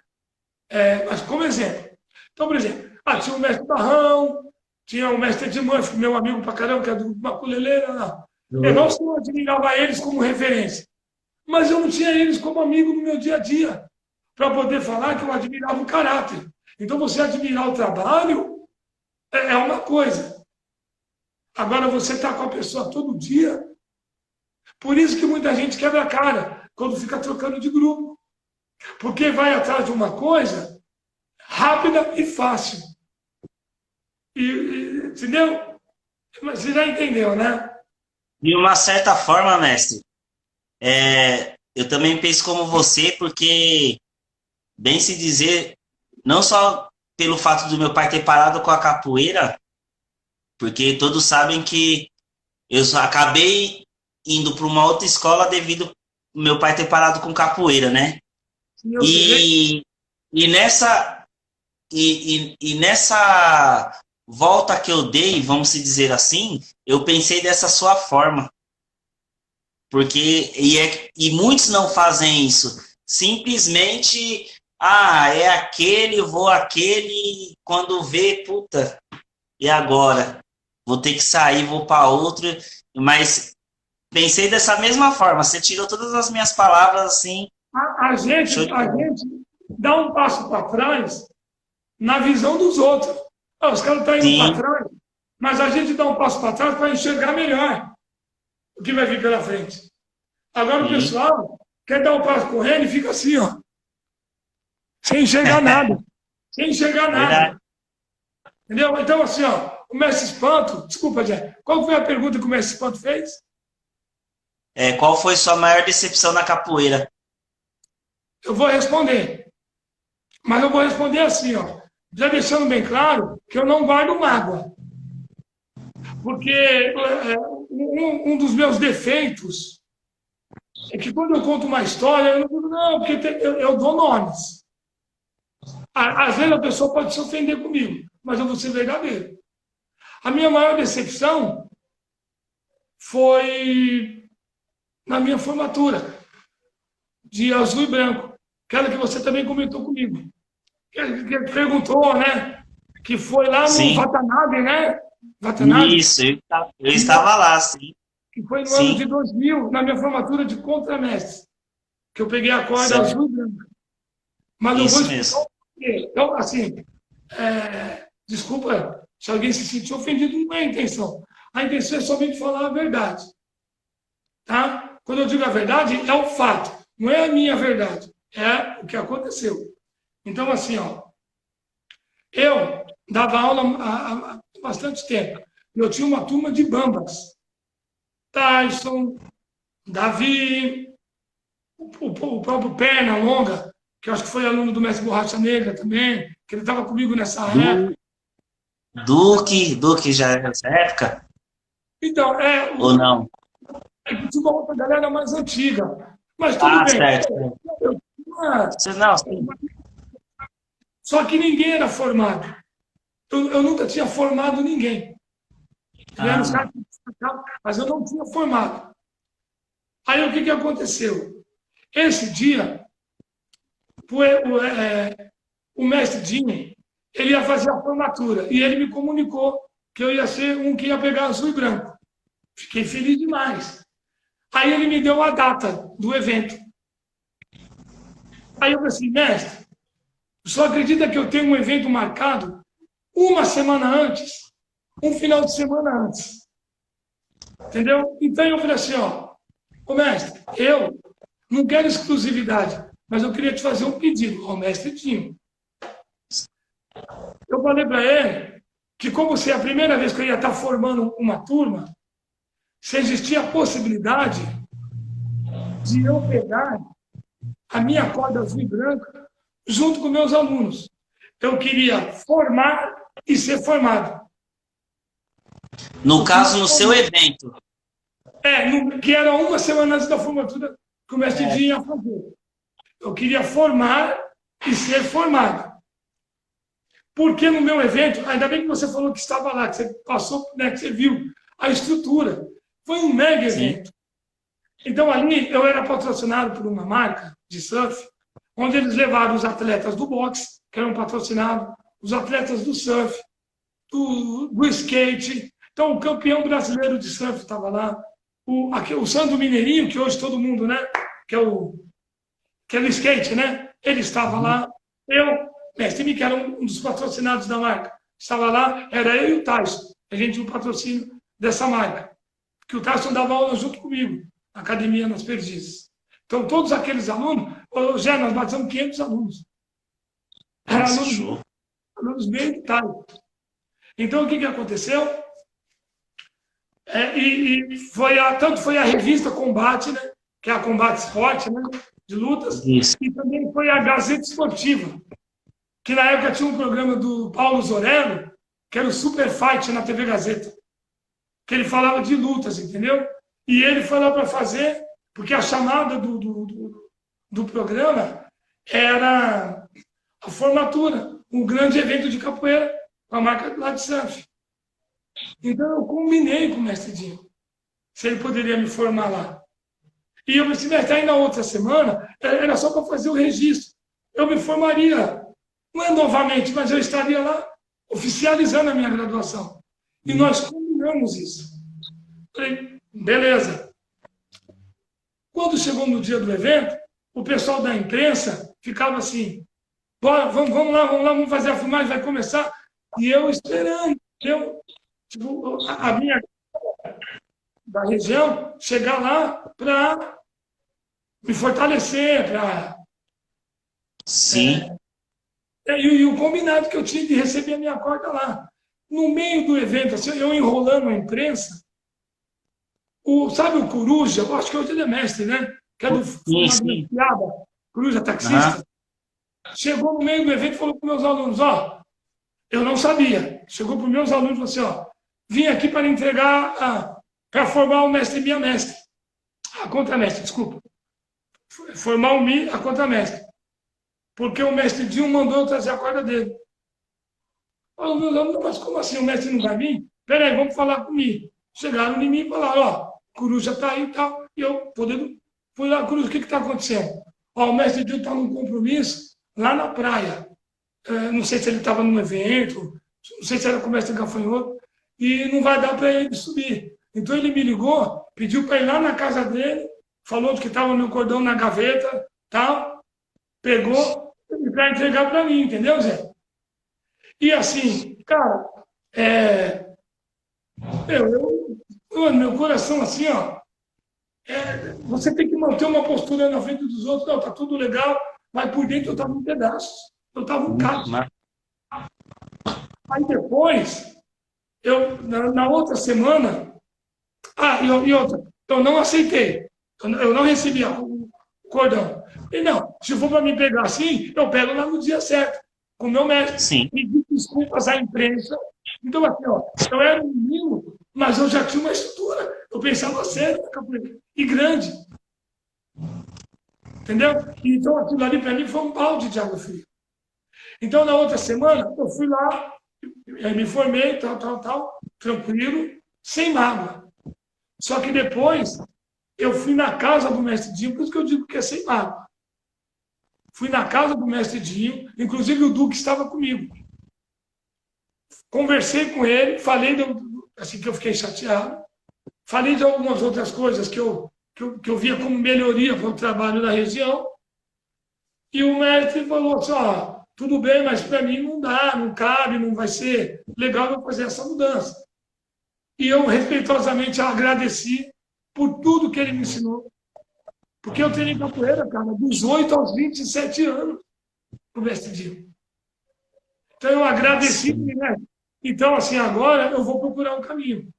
Mas como exemplo. Então, por exemplo, tinha o mestre Barrão, tinha o mestre Edmurphy, meu amigo pra caramba, que é do Maculeleira. Não. Eu não só admirava eles como referência, mas eu não tinha eles como amigo no meu dia a dia, para poder falar que eu admirava o caráter. Então, você admirar o trabalho é uma coisa. Agora, você está com a pessoa todo dia. Por isso que muita gente quebra a cara quando fica trocando de grupo. Porque vai atrás de uma coisa rápida e fácil. Entendeu? Você já entendeu, né? De uma certa forma, mestre, eu também penso como você, porque, bem se dizer, não só pelo fato do meu pai ter parado com a capoeira, porque todos sabem que eu só acabei indo para uma outra escola devido ao meu pai ter parado com capoeira, né? E nessa volta que eu dei, vamos se dizer assim, eu pensei dessa sua forma. Porque, e muitos não fazem isso. Simplesmente, é aquele, vou aquele, quando vê, puta, e agora? Vou ter que sair, vou para outro. Mas pensei dessa mesma forma. Você tirou todas as minhas palavras assim. A gente dá um passo para trás na visão dos outros. Os caras estão indo para trás, mas a gente dá um passo para trás para enxergar melhor o que vai vir pela frente. Agora o pessoal quer dar um passo correndo e fica assim, sem enxergar nada. Sem enxergar nada. Entendeu? Então, assim, o mestre Espanto, desculpa, Jé, qual foi a pergunta que o mestre Espanto fez? qual foi sua maior decepção na capoeira? Eu vou responder. Mas eu vou responder assim, ó. Já deixando bem claro que eu não guardo mágoa. Porque um dos meus defeitos é que quando eu conto uma história, eu não digo, não, porque eu dou nomes. Às vezes a pessoa pode se ofender comigo, mas eu vou ser verdadeiro. A minha maior decepção foi na minha formatura de azul e branco, aquela que você também comentou comigo. Que perguntou, né? Que foi lá no Sim. Watanabe, né? Watanabe, Isso, eu estava lá, sim. que foi no Sim. ano de 2000, na minha formatura de contramestre, que eu peguei a corda Certo. azul e branca. Mas eu Isso vou mesmo. explicar o porquê. Então, assim, desculpa se alguém se sentiu ofendido, não é a intenção. A intenção é somente falar a verdade. Tá? Quando eu digo a verdade, é o fato, não é a minha verdade, é o que aconteceu. Então, assim, ó, eu dava aula há bastante tempo. Eu tinha uma turma de bambas. Tyson, Davi, o próprio Perna Longa, que eu acho que foi aluno do mestre Borracha Negra também, que ele estava comigo nessa época. Duque já é nessa época? Então, Ou não? tinha uma outra galera mais antiga. Mas tudo bem. Certo. Não, sim. Só que ninguém era formado. Eu nunca tinha formado ninguém. Os caras que destacavam, mas eu não tinha formado. Aí o que aconteceu? Esse dia, o mestre Dinho, ele ia fazer a formatura e ele me comunicou que eu ia ser um que ia pegar azul e branco. Fiquei feliz demais. Aí ele me deu a data do evento. Aí eu falei assim, mestre, só acredita que eu tenho um evento marcado uma semana antes, um final de semana antes. Entendeu? Então eu falei assim, ó, mestre, eu não quero exclusividade, mas eu queria te fazer um pedido ao mestre Dinho. Eu falei para ele que, como se é a primeira vez que eu ia estar formando uma turma, se existia a possibilidade de eu pegar a minha corda azul e branca junto com meus alunos. Eu queria formar e ser formado. No caso, no seu evento. Que era uma semana antes da formatura que o mestre Dinho ia fazer. Eu queria formar e ser formado. Porque no meu evento, ainda bem que você falou que estava lá, que você passou, né, que você viu a estrutura. Foi um mega evento. Então, ali, eu era patrocinado por uma marca de surf, onde eles levaram os atletas do boxe, que eram patrocinados, os atletas do surf, do skate. Então, o campeão brasileiro de surf estava lá, o Sandro Mineirinho, que hoje todo mundo, né, que é o skate, né, ele estava lá. Mestre Mi, que era um dos patrocinados da marca, estava lá, era eu e o Tyson. A gente tinha o patrocínio dessa marca. Porque o Tyson dava aula junto comigo, na academia nas Perdizes. Então, todos aqueles alunos, já nós batizamos 500 alunos. Eram alunos bem Tyson. Então, o que aconteceu? Tanto foi a revista Combate, né, que é a Combate Esporte, né, de lutas, e também foi a Gazeta Esportiva, que na época tinha um programa do Paulo Zorello, que era o Super Fight na TV Gazeta, que ele falava de lutas, entendeu? E ele foi lá para fazer, porque a chamada do programa era a formatura, um grande evento de capoeira, com a marca lá de surf. Então eu combinei com o mestre Dinho, se ele poderia me formar lá. E eu disse, mestre, aí na outra semana, era só para fazer o registro. Eu me formaria, não é novamente, mas eu estaria lá oficializando a minha graduação. E nós combinamos isso. Falei, beleza. Quando chegou no dia do evento, o pessoal da imprensa ficava assim, vamos lá, vamos fazer a filmagem, vai começar. E eu esperando, a minha da região chegar lá para me fortalecer, para... Sim. E o combinado que eu tinha de receber a minha corda lá. No meio do evento, assim, eu enrolando a imprensa, Sabe o Coruja? Eu acho que hoje ele é mestre, né? Que é do Sim, formado na sim. piada, Coruja Aham. taxista. Chegou no meio do evento e falou para os meus alunos, ó, eu não sabia. Chegou para os meus alunos e falou assim, ó, vim aqui para entregar, para formar o mestre e minha mestre. A contramestre, desculpa. Formar o Mi, a contramestre. Porque o mestre Dinho mandou eu trazer a corda dele. Falei, meus alunos, mas como assim o mestre não vai vir? Peraí, vamos falar com o Mi. Chegaram em mim e falaram, ó, Coruja está aí e tal. E eu, podendo, fui lá, Coruja, o que está acontecendo? Ó, o mestre Dinho está num compromisso lá na praia. Não sei se ele estava num evento, não sei se era com o mestre Gafanhoto, e não vai dar para ele subir. Então ele me ligou, pediu para ir lá na casa dele, falou que estava no cordão na gaveta, tal, pegou para entregar para mim, entendeu, Zé? E assim, cara, meu coração assim, ó, você tem que manter uma postura na frente dos outros, não, tá tudo legal, mas por dentro eu estava em pedaços, eu estava um caco. Aí depois, na outra semana, e outra, eu não aceitei, eu não recebi o cordão. E não, se for para me pegar assim, eu pego lá no dia certo, com o meu mestre. Sim. Pedir desculpas à imprensa. Então, assim, ó, eu era um menino, mas eu já tinha uma estrutura. Eu pensava sério na capoeira. E grande. Entendeu? Então, aquilo ali para mim foi um balde de água fria. Então, na outra semana, eu fui lá, me formei, tal, tranquilo, sem mágoa. Só que depois, eu fui na casa do mestre Dinho, por isso que eu digo que é sem mágoa. Fui na casa do mestre Dinho, inclusive o Duque estava comigo. Conversei com ele, falei, assim que eu fiquei chateado, falei de algumas outras coisas que eu via como melhoria para o trabalho da região, e o mestre falou assim, ó, tudo bem, mas para mim não dá, não cabe, não vai ser legal eu fazer essa mudança. E eu respeitosamente agradeci por tudo que ele me ensinou. Porque eu treinei capoeira, cara, dos 8 aos 27 anos, o mestre Dinho. Então eu agradeci, né? Então, assim, agora eu vou procurar um caminho.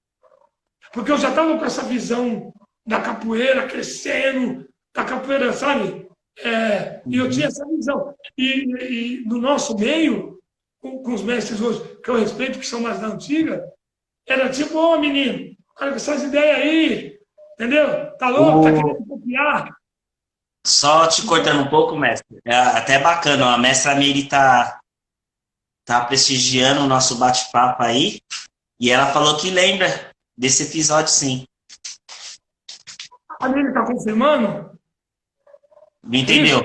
Porque eu já estava com essa visão da capoeira crescendo, da capoeira, sabe? E eu tinha essa visão. E no nosso meio, com os mestres hoje, que eu respeito, que são mais da antiga, era tipo, ô menino, olha com essas ideias aí, entendeu? Tá louco? Tá querendo copiar? Só te cortando um pouco, mestre. É até bacana, a mestra Miri tá prestigiando o nosso bate-papo aí, e ela falou que lembra desse episódio, sim. A Miri tá confirmando? Me entendeu?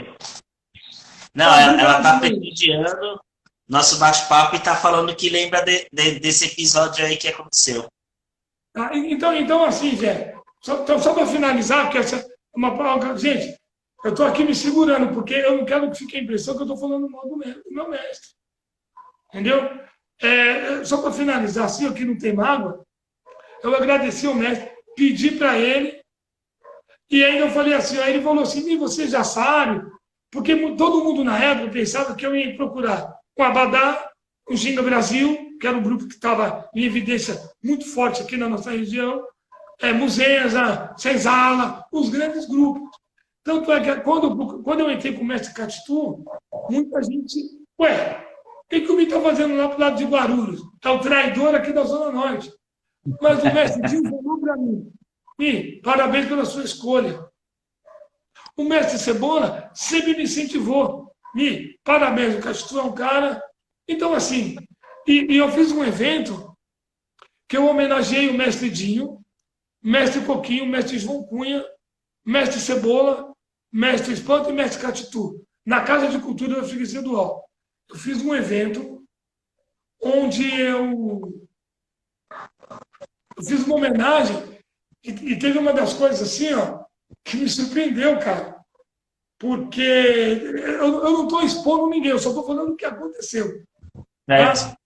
Não, ela tá prestigiando nosso bate-papo e tá falando que lembra desse episódio aí que aconteceu. Então assim, Zé, só para finalizar, porque essa é uma palavra. Gente, eu estou aqui me segurando, porque eu não quero que fique a impressão que eu estou falando mal do meu mestre. Entendeu? Só para finalizar, assim, aqui não tem mágoa, eu agradeci ao mestre, pedi para ele, e ainda eu falei assim, aí ele falou assim, e você já sabe, porque todo mundo na época pensava que eu ia procurar o Abadá, o Ginga Brasil, que era um grupo que estava em evidência muito forte aqui na nossa região, Muzenza, Senzala, os grandes grupos. Tanto é que quando eu entrei com o mestre Catitu, muita gente, o que o Mi está fazendo lá para o lado de Guarulhos? É o traidor aqui da Zona Norte. Mas o mestre Dinho falou para mim, Mi, parabéns pela sua escolha. O mestre Cebola sempre me incentivou. Mi, parabéns, o Catitu é um cara. Então, assim, e eu fiz um evento que eu homenageei o mestre Dinho, mestre Coquinho, mestre João Cunha, mestre Cebola, mestre Espanto e mestre Catitu, na Casa de Cultura da Freguesia do Alto. Eu fiz um evento onde eu fiz uma homenagem e teve uma das coisas assim, ó, que me surpreendeu, cara. Porque eu não estou expondo ninguém, eu só estou falando o que aconteceu. Tá?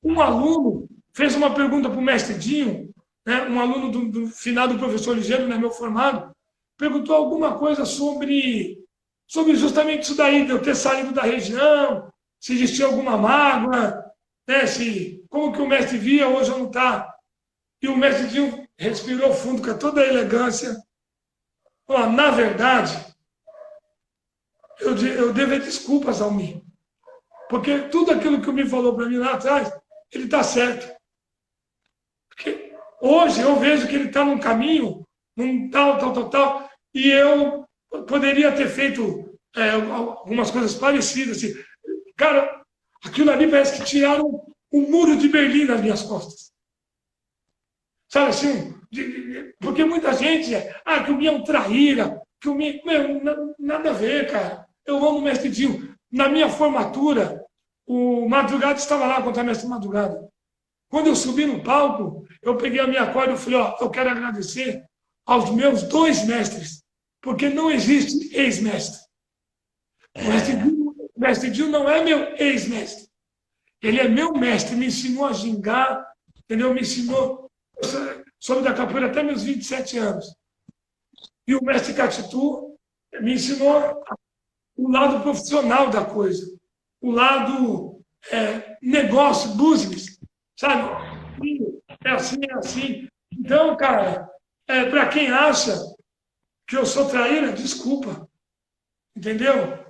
Um aluno fez uma pergunta para o mestre Dinho, né, um aluno do finado professor Ligeiro, né, meu formado, perguntou alguma coisa sobre justamente isso daí, de eu ter saído da região, se existia alguma mágoa, né, como que o mestre via, hoje eu não está. E o mestre Dinho respirou fundo com toda a elegância. Ó, na verdade, eu devo desculpas ao mim. Porque tudo aquilo que o me falou para mim lá atrás, ele está certo. Porque hoje eu vejo que ele está num caminho, num tal, e eu poderia ter feito algumas coisas parecidas. Assim. Cara, aquilo ali parece que tiraram um muro de Berlim das minhas costas. Sabe assim? Porque muita gente que o Minha é um traíra, que o Minha... nada a ver, cara. Eu amo o Mestre Dinho. Na minha formatura, o Madrugada estava lá contra o Mestre Madrugada. Quando eu subi no palco, eu peguei a minha corda e falei, ó, eu quero agradecer aos meus 2 mestres, porque não existe ex-mestre. O Mestre Dinho não é meu ex-mestre. Ele é meu mestre, me ensinou a gingar, entendeu? Me ensinou sobre da capoeira até meus 27 anos. E o mestre Catitu me ensinou o lado profissional da coisa, o lado negócio, business, sabe? É assim, é assim. Então, cara, para quem acha que eu sou traíra, desculpa, entendeu?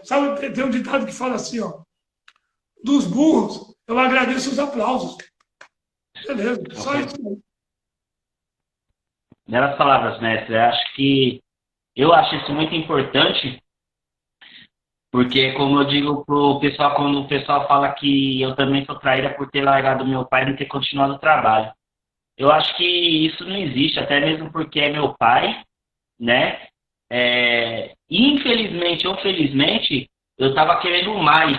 Sabe, tem um ditado que fala assim, ó, dos burros, eu agradeço os aplausos. Beleza, só isso aí. Belas palavras, mestre. Eu acho isso muito importante, porque, como eu digo pro pessoal, quando o pessoal fala que eu também sou traíra por ter largado meu pai e não ter continuado o trabalho. Eu acho que isso não existe, até mesmo porque é meu pai, né? Infelizmente ou felizmente, eu estava querendo mais.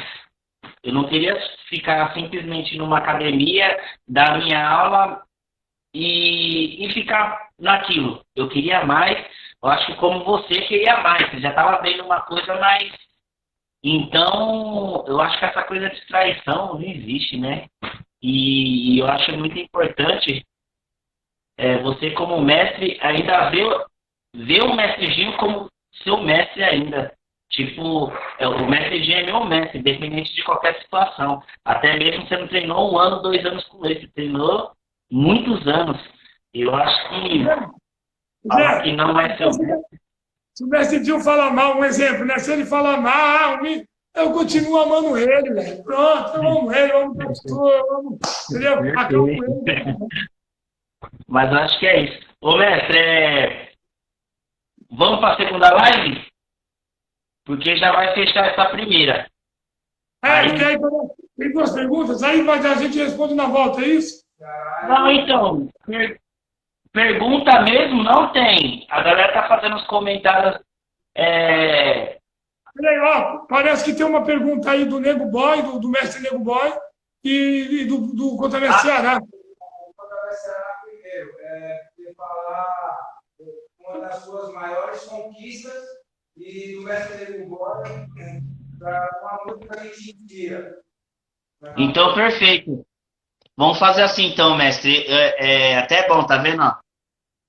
Eu não queria ficar simplesmente numa academia, dar minha aula e ficar naquilo. Eu queria mais. Eu acho que como você queria mais. Você já estava vendo uma coisa mais... Então, eu acho que essa coisa de traição não existe, né? E eu acho muito importante você, como mestre, ainda ver o Mestre Dinho como seu mestre ainda. Tipo, o Mestre Dinho é meu mestre, independente de qualquer situação. Até mesmo você não treinou 1 ano, 2 anos com ele, você treinou muitos anos. Eu acho que falar que não é seu mestre. Se o Mestre Dinho falar mal, um exemplo, né? Se ele falar mal, eu continuo amando ele, velho. Pronto, eu amo ele, eu amo o pastor, eu amo. Entendeu? Acabo ele. Mas eu acho que é isso. Ô, mestre, vamos para a segunda live? Porque já vai fechar essa primeira. Tem 2 perguntas, aí a gente responde na volta, é isso? Não, então, pergunta mesmo não tem. A galera tá fazendo os comentários. Peraí, ó, parece que tem uma pergunta aí do Nego Boy, do Mestre Nego Boy, e do Contra Ceará. O Contra Ceará primeiro, de falar uma das suas maiores conquistas e do Mestre Nego Boy para uma música que a gente inspira. Então, perfeito. Vamos fazer assim, então, mestre. Até bom, tá vendo?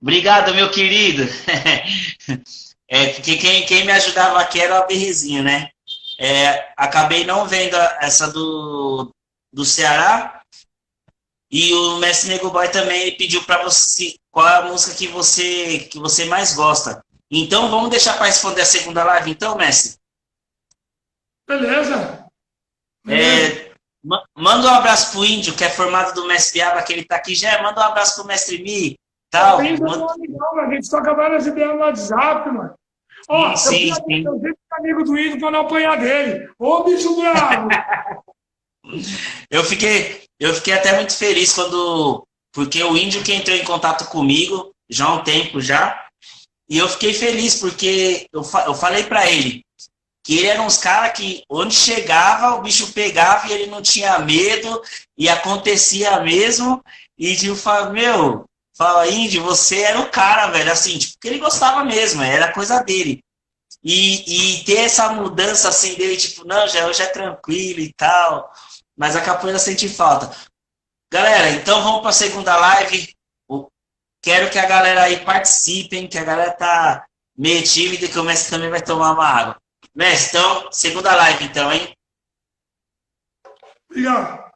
Obrigado, meu querido. Porque quem me ajudava aqui era o Aberrezinho, né? Acabei não vendo essa do Ceará. E o Mestre Nego Boy também pediu para você qual é a música que você mais gosta. Então, vamos deixar para responder a segunda live, então, mestre? Beleza. Manda um abraço pro Índio, que é formado do Mestre Piaba, que ele tá aqui já. Manda um abraço pro Mestre Mi. Tal. A gente toca várias ideias no WhatsApp, mano. Ó, sim. Eu sempre amigo do Índio para não apanhar dele. Ô, bicho bravo! Eu fiquei até muito feliz porque o Índio que entrou em contato comigo já há um tempo já, e eu fiquei feliz porque eu falei para ele que ele era uns caras que onde chegava o bicho pegava e ele não tinha medo e acontecia mesmo, e tipo, fala, Índio, você era o cara, velho, assim, tipo, porque ele gostava mesmo, era coisa dele. E ter essa mudança assim dele, tipo, não, hoje é tranquilo e tal, mas a capoeira sente falta. Galera, então vamos para a segunda live. Quero que a galera aí participem, que a galera tá meio tímida e que o mestre também vai tomar uma água. Mestre, então, segunda live então, hein? Obrigado.